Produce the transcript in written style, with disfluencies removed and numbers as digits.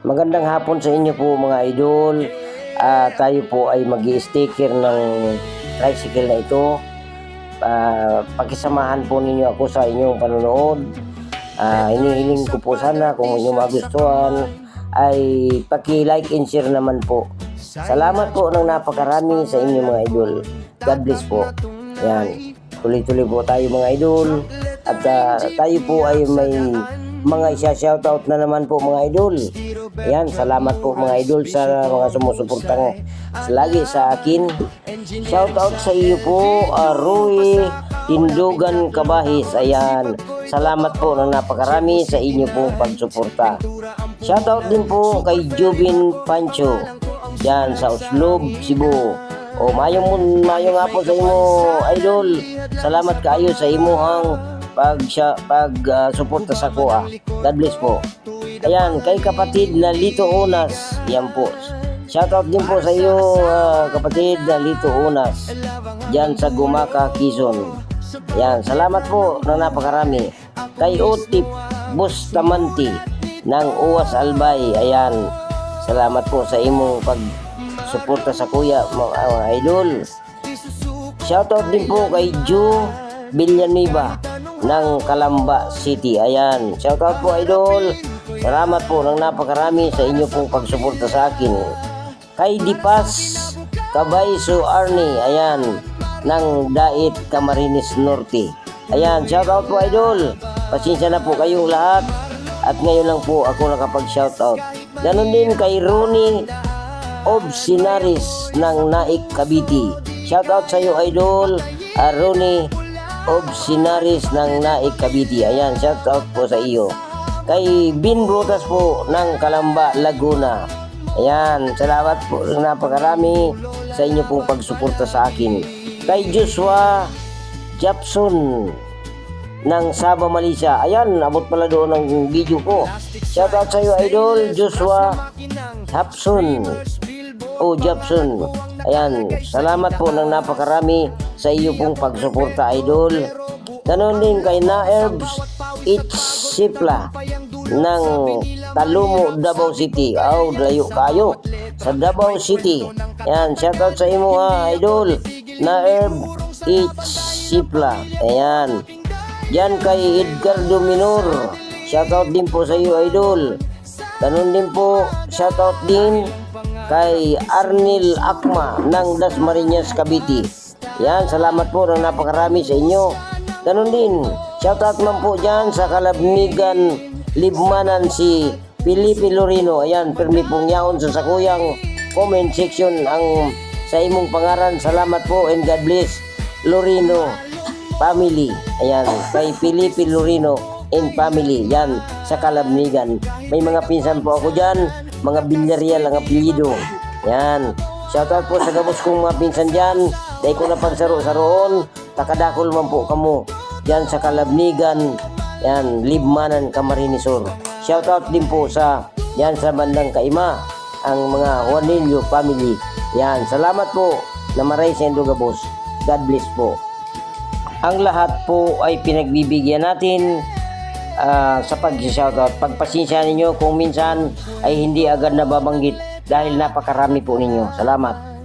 Magandang hapon sa inyo po mga idol. Tayo po ay mag-i-sticker ng tricycle na ito. Pakisamahan po ninyo ako sa inyong panonood. Hinihiling ko po sana kung inyo magustuhan ay paki-like and share naman po. Salamat po ng napakarami sa inyo mga idol. God bless po. Yan. Tuloy-tuloy po tayo mga idol. At tayo po ay may mga isa-shoutout na naman po mga idol. Ayan, salamat po mga idol sa mga sumusuportang lagi sa akin. Shoutout sa iyo po, Roy Tindugan Kabahis. Ayan, salamat po ng napakarami sa inyo pong pagsuporta. Shoutout din po kay Jubin Pancho. Yan, sa Uslob, Cebu. Mayong nga po sa imo idol. Salamat kayo sa imuhang suporta sa kuha. God bless po. Ayan, kay kapatid na Lito Unas. Yan po. Shoutout din po sa iyo kapatid na Lito Unas. Diyan sa Gumaka, Quezon. Ayan, salamat po na napakarami. Kay Otip Bustamante ng Uwas Albay. Ayan, salamat po sa imong pagsuporta sa kuya mga idol. Shoutout din po kay Joe Villanueva ng Calamba City. Ayan, shoutout po idol. Salamat po ng napakarami sa inyo pong pagsuporta sa akin. Kay Dipas Cabayso Arnie, ayan, ng Dait Camarines Norte. Ayan, shoutout po idol. Pasensya na po kayong lahat at ngayon lang po ako nakapag-shoutout. Ganon din kay Ronnie Obsinaris ng Naik Cavite. Shoutout sa iyo idol, Ronnie Obsinaris ng Naik Cavite. Ayan, shoutout po sa iyo. Kay Bin Brutas po ng Calamba, Laguna. Ayan, salamat po ng napakarami sa inyo pong pagsuporta sa akin. Kay Joshua Japson ng Sabah, Malaysia. Ayan, abot pala doon ng video ko. Shoutout sa iyo idol, Joshua Japson. Japson. Ayan, salamat po ng napakarami sa iyo pong pagsuporta idol. Ganon din kay Naerbs Sipla ng Talumo, Davao City. Layo kayo sa Davao City. Ayan, shoutout sa imo idol, Naerbs Sipla. Ayan. Diyan kay Edgardo Minor. Shoutout din po sa iyo idol. Ganon din po, shoutout din kay Arnil Akma ng Dasmariñas, Cavite. Yan, salamat po ng napakarami sa inyo. Ganon din, shoutout man po dyan sa Kalabnigan, Libmanan si Felipe Lorino. Ayan, permi pong yaon sa sakuyang comment section ang sa imong pangaran. Salamat po and God bless Lorino family. Ayan, kay Felipe Lorino and family. Yan, sa Kalabnigan. May mga pinsan po ako dyan, mga Villarreal ang apelyido. Yan, shoutout po sa gabos kong mga pinsan dyan. Dahil ko na pagsaro-saroon, takadakol man po kamo dyan sa Kalabnigan. Yan, Libmanan, Camarines Sur. Shoutout din po sa yan sa bandang Kaima, ang mga Juanillo family. Yan, salamat po na maray sa Indo Gabos. God bless po. Ang lahat po ay pinagbibigyan natin sa pag-shoutout. Pagpasensya ninyo kung minsan ay hindi agad nababanggit dahil napakarami po ninyo. Salamat.